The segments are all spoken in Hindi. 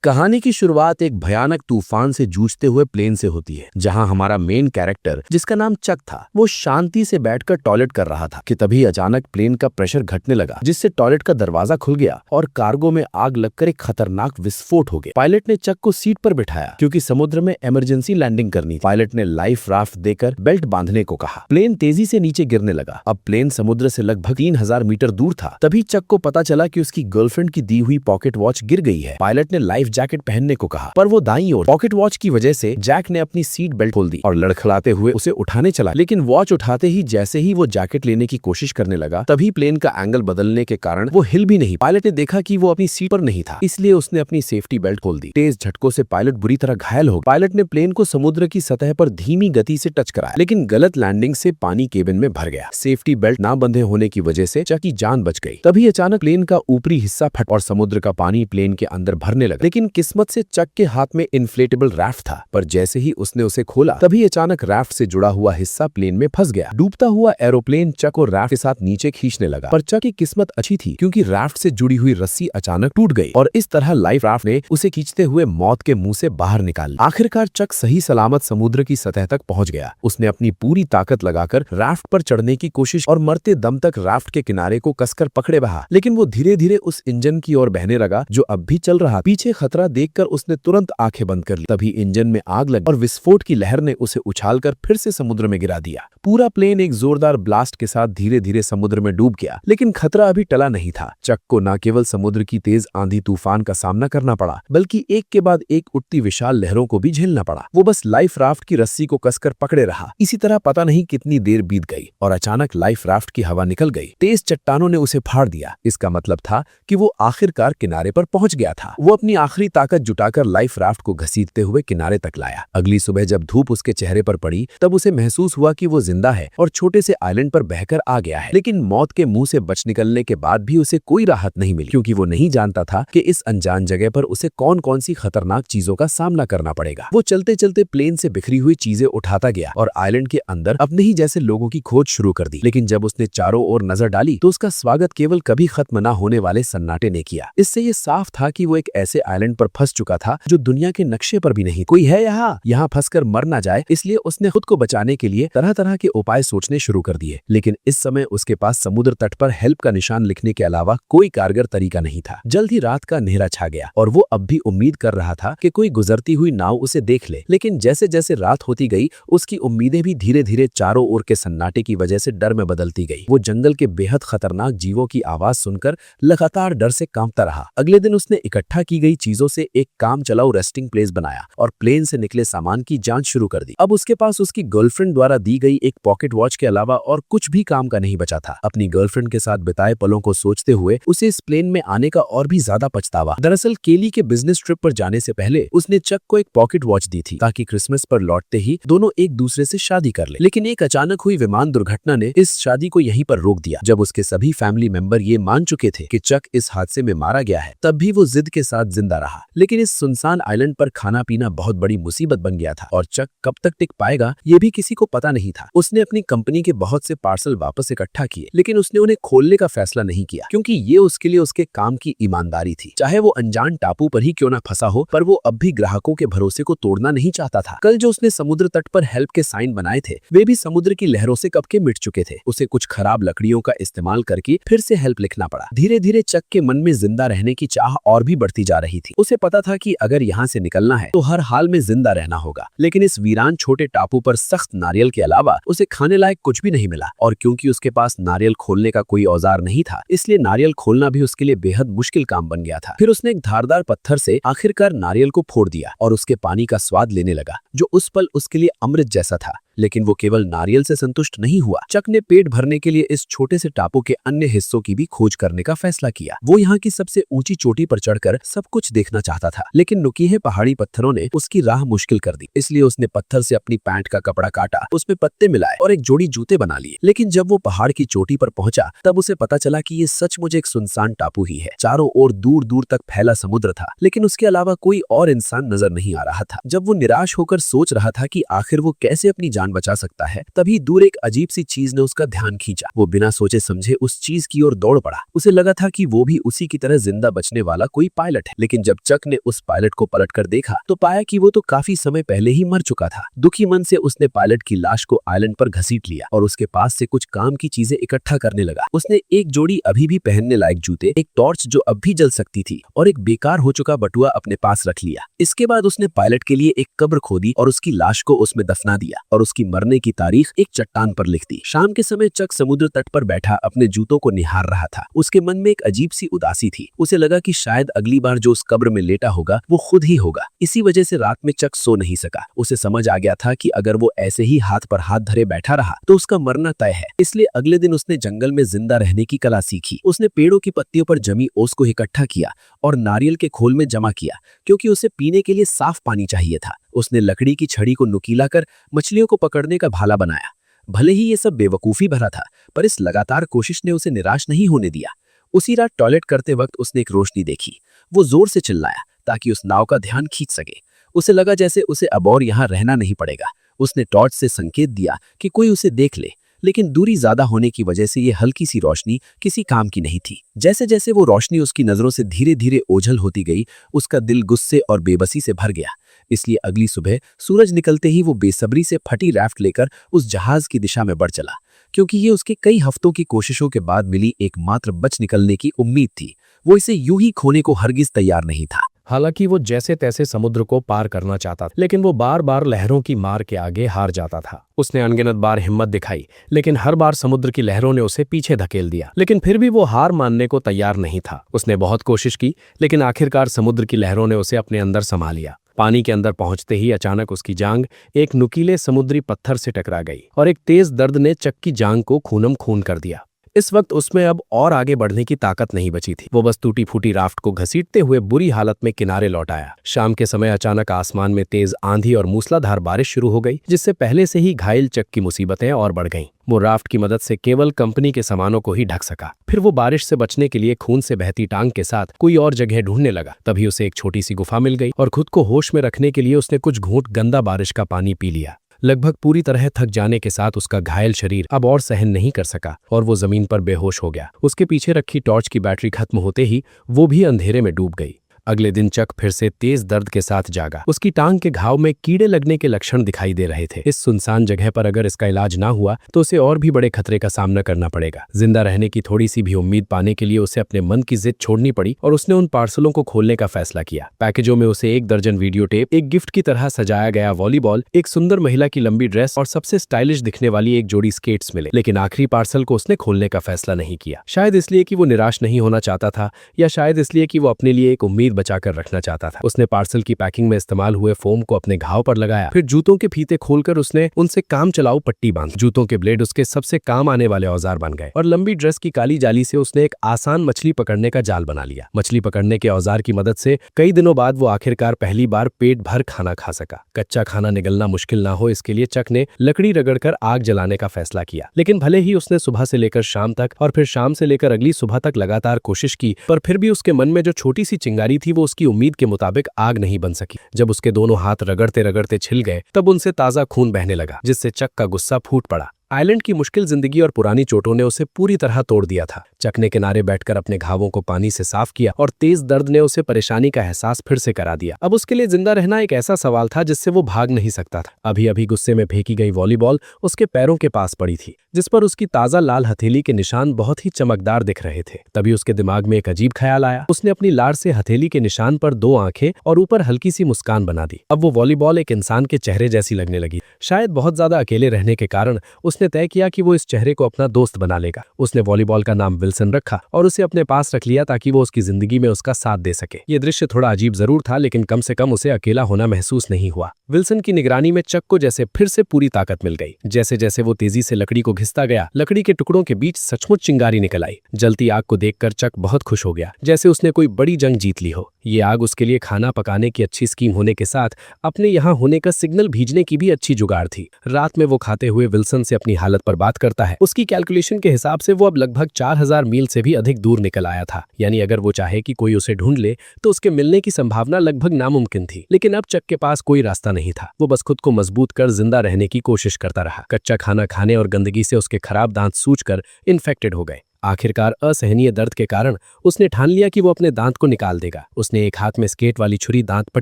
कहानी की शुरुआत एक भयानक तूफान से जूझते हुए प्लेन से होती है, जहां हमारा मेन कैरेक्टर, जिसका नाम चक था, वो शांति से बैठकर टॉयलेट कर रहा था कि तभी अचानक प्लेन का प्रेशर घटने लगा, जिससे टॉयलेट का दरवाजा खुल गया और कार्गो में आग लगकर एक खतरनाक विस्फोट हो गया। पायलट ने चक को सीट पर बिठाया क्योंकि समुद्र में इमरजेंसी लैंडिंग करनी थी। पायलट ने लाइफ राफ्ट देकर बेल्ट बांधने को कहा। प्लेन तेजी से नीचे गिरने लगा। अब प्लेन समुद्र से लगभग 3000 मीटर दूर था। तभी चक को पता चला कि उसकी गर्लफ्रेंड की दी हुई पॉकेट वॉच गिर गई है। पायलट ने लाइफ जैकेट पहनने को कहा, पर वो दाईं ओर। पॉकेट वॉच की वजह से जैक ने अपनी सीट बेल्ट खोल दी और लड़खड़ाते हुए उसे उठाने चला, लेकिन वॉच उठाते ही जैसे ही वो जैकेट लेने की कोशिश करने लगा, तभी प्लेन का एंगल बदलने के कारण वो हिल भी नहीं। पायलट ने देखा कि वो अपनी सीट पर नहीं था, इसलिए उसने अपनी सेफ्टी बेल्ट खोल दी। तेज झटकों से पायलट बुरी तरह घायल हो गया। पायलट ने प्लेन को समुद्र की सतह पर धीमी गति से टच कराया, लेकिन गलत लैंडिंग से पानी केबिन में भर गया। सेफ्टी बेल्ट ना बंधे होने की वजह से चक की जान बच गई। तभी अचानक प्लेन का ऊपरी हिस्सा फट और समुद्र का पानी प्लेन के अंदर भरने लगा। लेकिन किस्मत से चक के हाथ में इन्फ्लेटेबल राफ्ट था, पर जैसे ही उसने उसे खोला, तभी अचानक राफ्ट से जुड़ा हुआ हिस्सा प्लेन में फंस गया। डूबता हुआ एरोप्लेन चक और राफ्ट के साथ नीचे खींचने लगा, पर चक की किस्मत अच्छी थी क्योंकि राफ्ट से जुड़ी हुई रस्सी अचानक टूट गई और इस तरह लाइफ राफ्ट ने उसे खींचते हुए मौत के मुंह से बाहर निकाला। आखिरकार चक सही सलामत समुद्र की सतह तक पहुंच गया। उसने अपनी पूरी ताकत लगाकर राफ्ट पर चढ़ने की कोशिश और मरते दम तक राफ्ट के किनारे को कसकर पकड़े रहा, लेकिन वो धीरे धीरे उस इंजन की ओर बहने लगा जो अब भी चल रहा। पीछे खतरा देखकर उसने तुरंत आंखें बंद कर ली। तभी इंजन में आग लगी और विस्फोट की लहर ने उसे उछालकर फिर से समुद्र में गिरा दिया। पूरा प्लेन एक जोरदार ब्लास्ट के साथ धीरे धीरे समुद्र में डूब गया, लेकिन खतरा अभी टला नहीं था। चक को न केवल समुद्र की तेज आंधी तूफान का सामना करना पड़ा, बल्कि एक के बाद एक उठती विशाल लहरों को भी झेलना पड़ा। वो बस लाइफ राफ्ट की रस्सी को कसकर पकड़े रहा। इसी तरह पता नहीं कितनी देर बीत गई और अचानक लाइफ राफ्ट की हवा निकल गई। तेज चट्टानों ने उसे फाड़ दिया। इसका मतलब था कि वो आखिरकार किनारे पर पहुंच गया था। वो अपनी आखिरी ताकत जुटाकर लाइफ राफ्ट को घसीटते हुए किनारे तक लाया। अगली सुबह जब धूप उसके चेहरे पर पड़ी, तब उसे महसूस हुआ कि वो जिंदा है और छोटे से आइलैंड पर बहकर आ गया है। लेकिन मौत के मुंह से बच निकलने के बाद भी उसे कोई राहत नहीं मिली, क्योंकि वो नहीं जानता था कि इस अनजान जगह पर उसे कौन कौन सी खतरनाक चीजों का सामना करना पड़ेगा। वो चलते चलते प्लेन से बिखरी हुई चीजें उठाता गया और आइलैंड के अंदर अपने ही जैसे लोगों की खोज शुरू कर दी। लेकिन जब उसने चारों ओर नजर डाली तो उसका स्वागत केवल कभी खत्म न होने वाले सन्नाटे ने किया। इससे ये साफ था कि वो एक ऐसे आइलैंड पर फंस चुका था जो दुनिया के नक्शे पर भी नहीं। कोई है यहाँ फंसकर मर ना जाए, इसलिए उसने खुद को बचाने के लिए तरह तरह के उपाय सोचने शुरू कर दिए। लेकिन इस समय उसके पास समुद्र तट पर हेल्प का निशान लिखने के अलावा कोई कारगर तरीका नहीं था। जल्द ही रात का अंधेरा छा गया और वो अब भी उम्मीद कर रहा था कि कोई गुजरती हुई नाव उसे देख ले। लेकिन जैसे जैसे रात होती गई, उसकी उम्मीदें भी धीरे धीरे चारों ओर के सन्नाटे की वजह से डर में बदलती गई। वो जंगल के बेहद खतरनाक जीवों की आवाज सुनकर लगातार डर से कांपता रहा। अगले दिन उसने इकट्ठा की गई चीजों से एक काम चलाऊ रेस्टिंग प्लेस बनाया और प्लेन से निकले सामान की जांच शुरू कर दी। अब उसके पास उसकी गर्लफ्रेंड द्वारा दी गई एक पॉकेट वॉच के अलावा और कुछ भी काम का नहीं बचा था। अपनी गर्लफ्रेंड के साथ बिताए पलों को सोचते हुए उसे इस प्लेन में आने का और भी ज्यादा पछतावा। दरअसल केली के बिजनेस ट्रिप पर जाने से पहले उसने चक को एक पॉकेट वॉच दी थी ताकि क्रिसमस पर लौटते ही दोनों एक दूसरे से शादी कर ले। लेकिन एक अचानक हुई विमान दुर्घटना ने इस शादी को यहीं पर रोक दिया। जब उसके सभी फैमिली मेंबर ये मान चुके थे कि चक इस हादसे में मारा गया है, तब भी वो जिद के साथ जिंदा रहा। लेकिन इस सुनसान आइलैंड पर खाना पीना बहुत बड़ी मुसीबत बन गया था और चक कब तक टिक पाएगा ये भी किसी को पता नहीं था। उसने अपनी कंपनी के बहुत से पार्सल वापस इकट्ठा किए, लेकिन उसने उन्हें खोलने का फैसला नहीं किया क्योंकि ये उसके लिए उसके काम की ईमानदारी थी। चाहे वो अनजान टापू पर ही क्यों ना फंसा हो, पर वो अब भी ग्राहकों के भरोसे को तोड़ना नहीं चाहता था। कल जो उसने समुद्र तट पर हेल्प के साइन बनाए थे, वे भी समुद्र की लहरों से कब के मिट चुके थे। उसे कुछ खराब लकड़ियों का इस्तेमाल करके फिर से हेल्प लिखना पड़ा। धीरे धीरे चक के मन में जिंदा रहने की चाह और भी बढ़ती जा रही थी। उसे पता था कि अगर यहाँ से निकलना है तो हर हाल में जिंदा रहना होगा। लेकिन इस वीरान छोटे टापू पर सख्त नारियल के अलावा उसे खाने लायक कुछ भी नहीं मिला और क्योंकि उसके पास नारियल खोलने का कोई औजार नहीं था, इसलिए नारियल खोलना भी उसके लिए बेहद मुश्किल काम बन गया था। फिर उसने एक धारदार पत्थर से आखिरकार नारियल को फोड़ दिया और उसके पानी का स्वाद लेने लगा, जो उस पल उसके लिए अमृत जैसा था। लेकिन वो केवल नारियल से संतुष्ट नहीं हुआ। चक ने पेट भरने के लिए इस छोटे से टापू के अन्य हिस्सों की भी खोज करने का फैसला किया। वो यहाँ की सबसे ऊंची चोटी पर चढ़कर सब कुछ देखना चाहता था, लेकिन नुकीले पहाड़ी पत्थरों ने उसकी राह मुश्किल कर दी। इसलिए उसने पत्थर से अपनी पैंट का कपड़ा काटा, उसमें पत्ते मिलाए और एक जोड़ी जूते बना लिए। लेकिन जब वो पहाड़ की चोटी पर पहुंचा, तब उसे पता चला कि ये सचमुच एक सुनसान टापू ही है। चारों ओर दूर दूर तक फैला समुद्र था, लेकिन उसके अलावा कोई और इंसान नजर नहीं आ रहा था। जब वो निराश होकर सोच रहा था कि आखिर वो कैसे अपनी जान जान बचा सकता है। तभी दूर एक अजीब सी चीज ने उसका ध्यान खींचा। वो बिना सोचे समझे उस चीज की ओर दौड़ पड़ा। उसे लगा था कि वो भी उसी की तरह जिंदा बचने वाला कोई पायलट है, लेकिन जब चक ने उस पायलट को पलटकर देखा तो पाया कि वो तो काफी समय पहले ही मर चुका था। दुखी मन से उसने पायलट की लाश को आइलैंड पर घसीट लिया और उसके पास से कुछ काम की चीजें इकट्ठा करने लगा। उसने एक जोड़ी अभी भी पहनने लायक जूते, एक टॉर्च जो अब भी जल सकती थी और एक बेकार हो चुका बटुआ अपने पास रख लिया। इसके बाद उसने पायलट के लिए एक कब्र खोदी और उसकी लाश को उसमें दफना दिया और उसकी मरने की तारीख एक चट्टान पर लिख दी। शाम के समय चक समुद्र तट पर बैठा अपने जूतों को निहार रहा था। उसके मन में एक अजीब सी उदासी थी। उसे लगा कि शायद अगली बार जो उस कब्र में लेटा होगा वो खुद ही होगा। इसी वजह से रात में चक सो नहीं सका। उसे समझ आ गया था कि अगर वो ऐसे ही हाथ पर हाथ धरे बैठा रहा तो उसका मरना तय है। इसलिए अगले दिन उसने जंगल में जिंदा रहने की कला सीखी। उसने पेड़ों की पत्तियों पर जमी ओस को इकट्ठा किया और नारियल के खोल में जमा किया, क्योंकि उसे पीने के लिए साफ पानी चाहिए था। उसने लकड़ी की छड़ी को नुकीला कर मछलियों को पकड़ने का भाला बनाया। भले ही ये सब बेवकूफी भरा था, पर इस लगातार कोशिश ने उसे निराश नहीं होने दिया। उसी रात टॉयलेट करते वक्त उसने एक रोशनी देखी। वो जोर से चिल्लाया ताकि उस नाव का ध्यान खींच सके। उसे लगा जैसे उसे अब और यहाँ रहना नहीं पड़ेगा। उसने टॉर्च से संकेत दिया कि कोई उसे देख ले, लेकिन दूरी ज्यादा होने की वजह से ये हल्की सी रोशनी किसी काम की नहीं थी। जैसे जैसे वो रोशनी उसकी नजरों से धीरे धीरे ओझल होती गई, उसका दिल गुस्से और बेबसी से भर गया। इसलिए अगली सुबह सूरज निकलते ही वो बेसब्री से फटी राफ्ट लेकर उस जहाज की दिशा में बढ़ चला, क्योंकि ये उसके कई हफ्तों की कोशिशों के बाद मिली एकमात्र बच निकलने की उम्मीद थी। वो इसे यूं ही खोने को हरगिज तैयार नहीं था। हालांकि वो जैसे तैसे समुद्र को पार करना चाहता था, लेकिन वो बार बार लहरों की मार के आगे हार जाता था। उसने अनगिनत बार हिम्मत दिखाई, लेकिन हर बार समुद्र की लहरों ने उसे पीछे धकेल दिया। लेकिन फिर भी वो हार मानने को तैयार नहीं था। उसने बहुत कोशिश की, लेकिन आखिरकार समुद्र की लहरों ने उसे अपने अंदर समा लिया। पानी के अंदर पहुंचते ही अचानक उसकी जांग एक नुकीले समुद्री पत्थर से टकरा गई और एक तेज दर्द ने चक की जांग को खूनम खून कर दिया। इस वक्त उसमें अब और आगे बढ़ने की ताकत नहीं बची थी। वो बस टूटी फूटी राफ्ट को घसीटते हुए बुरी हालत में किनारे लौट आया। शाम के समय अचानक आसमान में तेज आंधी और मूसलाधार बारिश शुरू हो गई, जिससे पहले से ही घायल चक की मुसीबतें और बढ़ गईं। वो राफ्ट की मदद से केवल कंपनी के सामानों को ही ढक सका। फिर वो बारिश से बचने के लिए खून से बहती टांग के साथ कोई और जगह ढूंढने लगा। तभी उसे एक छोटी सी गुफा मिल गई और खुद को होश में रखने के लिए उसने कुछ घूंट गंदा बारिश का पानी पी लिया। लगभग पूरी तरह थक जाने के साथ उसका घायल शरीर अब और सहन नहीं कर सका और वो जमीन पर बेहोश हो गया। उसके पीछे रखी टॉर्च की बैटरी खत्म होते ही वो भी अंधेरे में डूब गई। अगले दिन चक फिर से तेज दर्द के साथ जागा। उसकी टांग के घाव में कीड़े लगने के लक्षण दिखाई दे रहे थे। इस सुनसान जगह पर अगर इसका इलाज ना हुआ तो उसे और भी बड़े खतरे का सामना करना पड़ेगा। जिंदा रहने की थोड़ी सी भी उम्मीद पाने के लिए उसे अपने मन की जिद छोड़नी पड़ी और उसने उन पार्सलों को खोलने का फैसला किया। पैकेजों में उसे 1 दर्जन वीडियो टेप, एक गिफ्ट की तरह सजाया गया वॉलीबॉल, एक सुंदर महिला की लंबी ड्रेस और सबसे स्टाइलिश दिखने वाली एक जोड़ी स्केट्स मिले। लेकिन आखिरी पार्सल को उसने खोलने का फैसला नहीं किया। शायद इसलिए कि वो निराश नहीं होना चाहता था, या शायद इसलिए कि वो अपने लिए एक उम्मीद बचाकर रखना चाहता था। उसने पार्सल की पैकिंग में इस्तेमाल हुए फोम को अपने घाव पर लगाया। फिर जूतों के फीते खोलकर उसने उनसे काम चलाऊ पट्टी बांधी। जूतों के ब्लेड उसके सबसे काम आने वाले औजार बन गए और लंबी ड्रेस की काली जाली से उसने एक आसान मछली पकड़ने का जाल बना लिया। मछली पकड़ने के औजार की मदद से कई दिनों बाद वो आखिरकार पहली बार पेट भर खाना खा सका। कच्चा खाना निगलना मुश्किल ना हो, इसके लिए चक ने लकड़ी रगड़कर आग जलाने का फैसला किया। लेकिन भले ही उसने सुबह से लेकर शाम तक और फिर शाम से लेकर अगली सुबह तक लगातार कोशिश की, पर फिर भी उसके मन में जो छोटी सी चिंगारी थी वो उसकी उम्मीद के मुताबिक आग नहीं बन सकी। जब उसके दोनों हाथ रगड़ते रगड़ते छिल गए तब उनसे ताजा खून बहने लगा, जिससे चक का गुस्सा फूट पड़ा। आइलैंड की मुश्किल जिंदगी और पुरानी चोटों ने उसे पूरी तरह तोड़ दिया था। चक ने किनारे बैठकर अपने घावों को पानी से साफ किया और तेज दर्द ने उसे परेशानी का एहसास फिर से करा दिया। अब उसके लिए जिंदा रहना एक ऐसा सवाल था जिससे वो भाग नहीं सकता था। अभी अभी गुस्से में फेंकी गई वॉलीबॉल उसके पैरों के पास पड़ी थी, जिस पर उसकी ताजा लाल हथेली के निशान बहुत ही चमकदार दिख रहे थे। तभी उसके दिमाग में एक अजीब ख्याल आया। उसने अपनी लार से हथेली के निशान पर 2 आंखें और ऊपर हल्की सी मुस्कान बना दी। अब वो वॉलीबॉल एक इंसान के चेहरे जैसी लगने लगी। शायद बहुत ज्यादा अकेले रहने के कारण उसने तय किया कि वो इस चेहरे को अपना दोस्त बना लेगा। उसने वॉलीबॉल का नाम विल्सन रखा और उसे अपने पास रख लिया ताकि वो उसकी जिंदगी में उसका साथ दे सके। ये दृश्य थोड़ा अजीब जरूर था, लेकिन कम से कम उसे अकेला होना महसूस नहीं हुआ। विल्सन की निगरानी में चक को जैसे फिर से पूरी ताकत मिल गई। जैसे जैसे वो तेजी से लकड़ी को घिसता गया, लकड़ी के टुकड़ों के बीच सचमुच चिंगारी निकल आई। जलती आग को देखकर चक बहुत खुश हो गया, जैसे उसने कोई बड़ी जंग जीत ली हो। ये आग उसके लिए खाना पकाने की अच्छी स्कीम होने के साथ अपने यहाँ होने का सिग्नल भेजने की भी अच्छी जुगाड़ थी। रात में वो खाते हुए विल्सन से अपनी अपनी हालत पर बात करता है। उसकी कैलकुलेशन के हिसाब से वो अब लगभग 4000 मील से भी अधिक दूर निकल आया था। यानी अगर वो चाहे कि कोई उसे ढूंढ ले तो उसके मिलने की संभावना लगभग नामुमकिन थी। लेकिन अब चक के पास कोई रास्ता नहीं था। वो बस खुद को मजबूत कर जिंदा रहने की कोशिश करता रहा। कच्चा खाना खाने और गंदगी से उसके खराब दांत सूजकर इन्फेक्टेड हो गए। आखिरकार असहनीय दर्द के कारण उसने ठान लिया कि वो अपने दांत को निकाल देगा। उसने एक हाथ में स्केट वाली छुरी दांत पर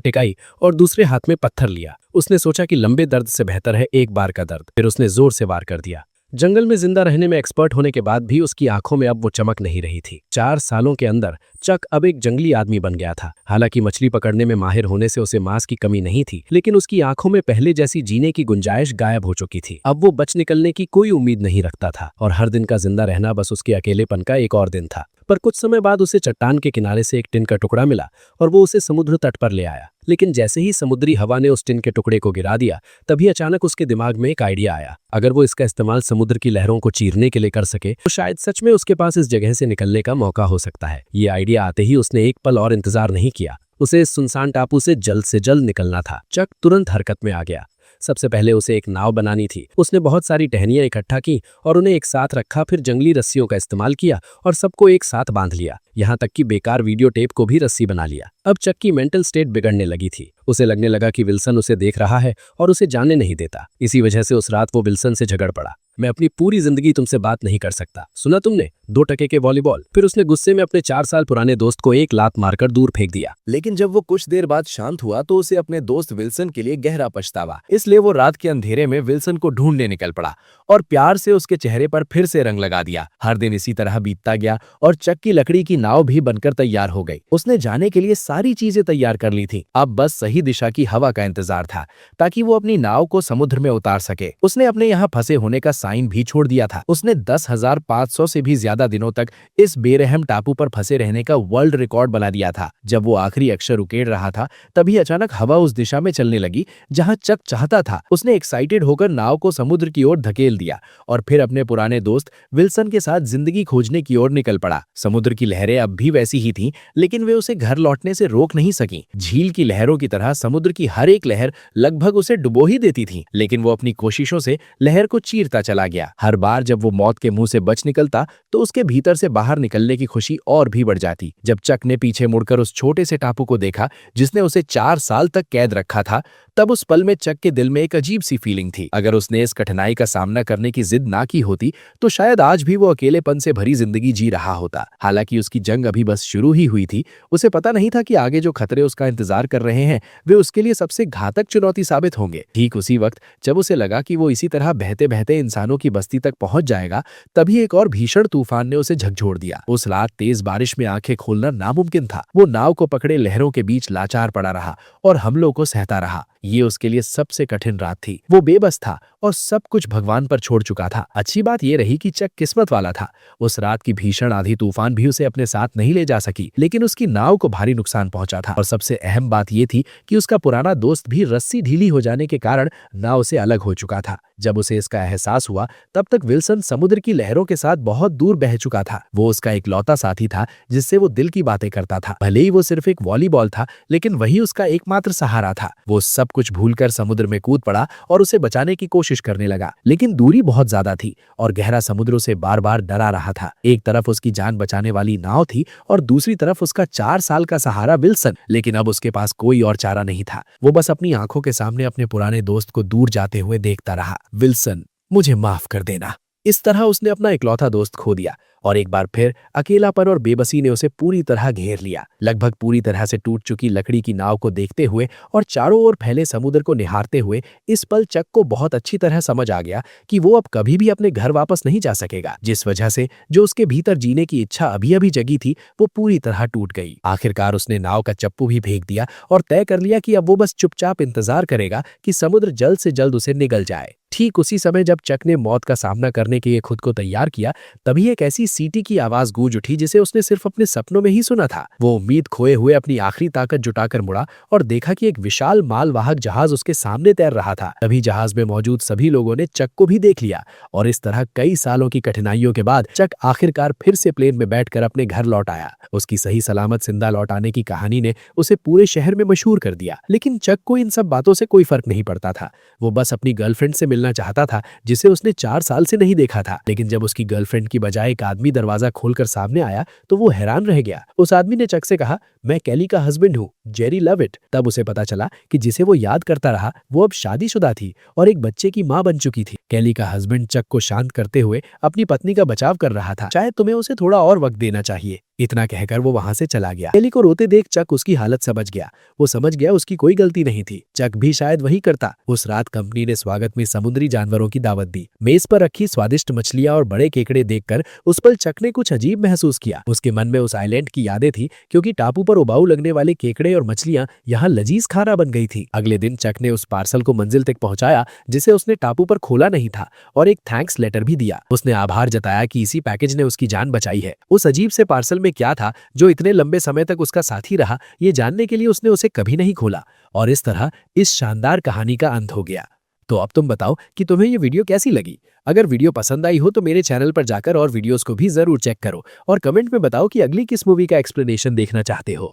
टिकाई और दूसरे हाथ में पत्थर लिया। उसने सोचा कि लंबे दर्द से बेहतर है एक बार का दर्द। फिर उसने जोर से वार कर दिया। जंगल में जिंदा रहने में एक्सपर्ट होने के बाद भी उसकी आंखों में अब वो चमक नहीं रही थी। 4 सालों के अंदर चक अब एक जंगली आदमी बन गया था। हालांकि मछली पकड़ने में माहिर होने से उसे मांस की कमी नहीं थी, लेकिन उसकी आंखों में पहले जैसी जीने की गुंजाइश गायब हो चुकी थी। अब वो बच निकलने की कोई उम्मीद नहीं रखता था और हर दिन का जिंदा रहना बस उसके अकेलेपन का एक और दिन था। पर कुछ समय बाद उसे चट्टान के किनारे से एक टिन का टुकड़ा मिला और वो उसे समुद्र तट पर ले आया। लेकिन जैसे ही समुद्री हवा ने उस टिन के टुकड़े को गिरा दिया, तभी अचानक उसके दिमाग में एक आइडिया आया। अगर वो इसका इस्तेमाल समुद्र की लहरों को चीरने के लिए कर सके तो शायद सच में उसके पास इस जगह से निकलने का मौका हो सकता है। ये आइडिया आते ही उसने एक पल और इंतजार नहीं किया। उसे इस सुनसान टापू से जल्द निकलना था। चक तुरंत हरकत में आ गया। सबसे पहले उसे एक नाव बनानी थी। उसने बहुत सारी टहनियां इकट्ठा की और उन्हें एक साथ रखा। फिर जंगली रस्सियों का इस्तेमाल किया और सबको एक साथ बांध लिया। यहाँ तक कि बेकार वीडियो टेप को भी रस्सी बना लिया। अब चक की मेंटल स्टेट बिगड़ने लगी थी। उसे लगने लगा कि विल्सन उसे देख रहा है और उसे जाने नहीं देता। इसी वजह से उस रात वो विल्सन से झगड़ पड़ा। मैं अपनी पूरी जिंदगी तुमसे बात नहीं कर सकता, सुना तुमने? 2 टके के वॉलीबॉल। फिर उसने गुस्से में अपने 4 साल पुराने दोस्त को एक लात मारकर दूर फेंक दिया। लेकिन जब वो कुछ देर बाद शांत हुआ तो उसे अपने दोस्त विल्सन के लिए गहरा पछतावा। इसलिए वो रात के अंधेरे में विल्सन को ढूंढने निकल पड़ा और प्यार से उसके चेहरे पर फिर से रंग लगा दिया। हर दिन इसी तरह बीतता गया और चक की लकड़ी की नाव भी बनकर तैयार हो गई। उसने जाने के लिए सारी चीजें तैयार कर ली थी। अब बस सही दिशा की हवा का इंतजार था ताकि वो अपनी नाव को समुद्र में उतार सके। उसने अपने यहाँ फंसे होने का साइन भी छोड़ दिया था। उसने 10,500 से भी ज्यादा दिनों तक इस बेरहम टापू पर फंसे रहने का वर्ल्ड रिकॉर्ड बना दिया था। जब वो आखिरी अक्षर उकेड़ रहा था तभी अचानक हवा उस दिशा में चलने लगी जहां चक चाहता था। उसने एक्साइटेड होकर नाव को समुद्र की ओर धकेल दिया और फिर अपने पुराने दोस्त विल्सन के साथ जिंदगी खोजने की ओर निकल पड़ा। समुद्र की लहरें अब भी वैसी ही थीं, लेकिन वे उसे घर लौटने से रोक नहीं सकी। झील की लहरों की तरह समुद्र की हर एक लहर लगभग उसे डुबो ही देती थी, लेकिन वो अपनी कोशिशों से लहर को चीरता चला गया। हर बार जब वो मौत के मुंह से बच निकलता तो उसके भीतर से बाहर निकलने की खुशी और भी बढ़ जाती। जब चक ने पीछे मुड़कर उस छोटे से टापू को देखा जिसने उसे 4 साल तक कैद रखा था, तब उस पल में चक के दिल में एक अजीब सी फीलिंग थी। अगर उसने इस कठिनाई का सामना करने की जिद ना की होती तो शायद आज भी वो अकेलेपन से भरी जिंदगी जी रहा होता। हालांकि उसकी जंग अभी बस शुरू ही हुई थी। उसे पता नहीं था कि आगे जो खतरे उसका इंतजार कर रहे हैं वे उसके लिए सबसे घातक चुनौती साबित होंगे। ठीक उसी वक्त जब उसे लगा कि वो इसी तरह बहते बहते इंसानों की बस्ती तक पहुंच जाएगा, तभी एक और भीषण तूफान ने उसे झकझोर दिया। उस रात तेज बारिश में आंखें खोलना नामुमकिन था। वो नाव को पकड़े लहरों के बीच लाचार पड़ा रहा और हमलों को सहता रहा। ये उसके लिए सबसे कठिन रात थी। वो बेबस था और सब कुछ भगवान पर छोड़ चुका था। अच्छी बात यह रही कि चक किस्मत वाला था। उस रात की भीषण आंधी तूफान भी उसे अपने साथ नहीं ले जा सकी, लेकिन उसकी नाव को भारी नुकसान पहुंचा था। और सबसे अहम बात यह थी कि उसका पुराना दोस्त भी रस्सी ढीली हो जाने के कारण नाव से अलग हो चुका था। जब उसे इसका एहसास हुआ तब तक विल्सन समुद्र की लहरों के साथ बहुत दूर बह चुका था। वो उसका इकलौता साथी था जिससे वो दिल की बातें करता था। भले ही वो सिर्फ एक वॉलीबॉल था, लेकिन वही उसका एकमात्र सहारा था। वो सब कुछ भूलकर समुद्र में कूद पड़ा और उसे बचाने की कोशिश करने लगा, लेकिन दूरी बहुत ज्यादा थी और गहरा समुद्र उसे बार बार डरा रहा था। एक तरफ उसकी जान बचाने वाली नाव थी और दूसरी तरफ उसका 4 साल का सहारा विल्सन। लेकिन अब उसके पास कोई और चारा नहीं था। वो बस अपनी आंखों के सामने अपने पुराने दोस्त को दूर जाते हुए देखता रहा। विल्सन, मुझे माफ कर देना। इस तरह उसने अपना इकलौता दोस्त खो दिया और एक बार फिर अकेलापन और बेबसी ने उसे पूरी तरह घेर लिया। लगभग पूरी तरह से टूट चुकी लकड़ी की नाव को देखते हुए और चारों ओर फैले समुद्र को निहारते हुए इस पल चक को बहुत अच्छी तरह समझ आ गया कि वो अब कभी भी अपने घर वापस नहीं जा सकेगा। जिस वजह से जो उसके भीतर जीने की इच्छा अभी अभी जगी थी वो पूरी तरह टूट गई। आखिरकार उसने नाव का चप्पू भी फेंक दिया और तय कर लिया कि अब वो बस चुपचाप इंतजार करेगा कि समुद्र जल्द से जल्द उसे निगल जाए। ठीक उसी समय जब चक ने मौत का सामना करने के लिए खुद को तैयार किया, तभी एक ऐसी सीटी की आवाज गूंज उठी जिसे उसने सिर्फ अपने सपनों में ही सुना था। वो उम्मीद खोए हुए अपनी आखिरी ताकत जुटाकर मुड़ा और देखा कि एक विशाल मालवाहक जहाज उसके सामने तैर रहा था। तभी जहाज में मौजूद सभी लोगों ने चक को भी देख लिया और इस तरह कई सालों की कठिनाइयों के बाद चक आखिरकार फिर से प्लेन में बैठकर अपने घर लौट आया। उसकी सही सलामत जिंदा लौट आने की कहानी ने उसे पूरे शहर में मशहूर कर दिया। लेकिन चक को इन सब बातों से कोई फर्क नहीं पड़ता था। वो बस अपनी गर्लफ्रेंड से मिलना मिलना चाहता था जिसे उसने 4 साल से नहीं देखा था। लेकिन जब उसकी गर्लफ्रेंड की बजाय एक आदमी दरवाजा खोलकर सामने आया तो वो हैरान रह गया। उस आदमी ने चक से कहा, मैं कैली का हस्बैंड हूँ, जेरी लविट। तब उसे पता चला कि जिसे वो याद करता रहा वो अब शादीशुदा थी और एक बच्चे की माँ बन चुकी थी। कैली का हस्बैंड चक को शांत करते हुए अपनी पत्नी का बचाव कर रहा था। शायद तुम्हें उसे थोड़ा और वक्त देना चाहिए, इतना कहकर वो वहां से चला गया। कैली को रोते देख चक उसकी हालत समझ गया। वो समझ गया उसकी कोई गलती नहीं थी। चक भी शायद वही करता। उस रात कंपनी ने स्वागत में समुद्री जानवरों की दावत दी। मेज पर रखी स्वादिष्ट मछलियां और बड़े केकड़े देखकर उस पल चक ने कुछ अजीब महसूस किया। उसके मन में उस आइलैंड की यादें थी, क्योंकि टापू पर उबाऊ लगने वाले केकड़े और मछलियां यहाँ लजीज खाना बन गई थी। अगले दिन चक ने उस पार्सल को मंजिल तक पहुंचाया जिसे उसने टापू पर खोला नहीं था, और एक थैंक्स लेटर भी दिया। उसने आभार जताया कि इसी पैकेज ने उसकी जान बचाई है। उस अजीब से पार्सल में क्या था जो इतने लंबे समय तक उसका साथी रहा, ये जानने के लिए उसने उसे कभी नहीं खोला। और इस तरह इस शानदार कहानी का अंत हो गया। तो अब तुम बताओ कि तुम्हें ये वीडियो कैसी लगी। अगर वीडियो पसंद आई हो तो मेरे चैनल पर जाकर और वीडियोस को भी जरूर चेक करो और कमेंट में बताओ कि अगली किस मूवी का एक्सप्लेनेशन देखना चाहते हो।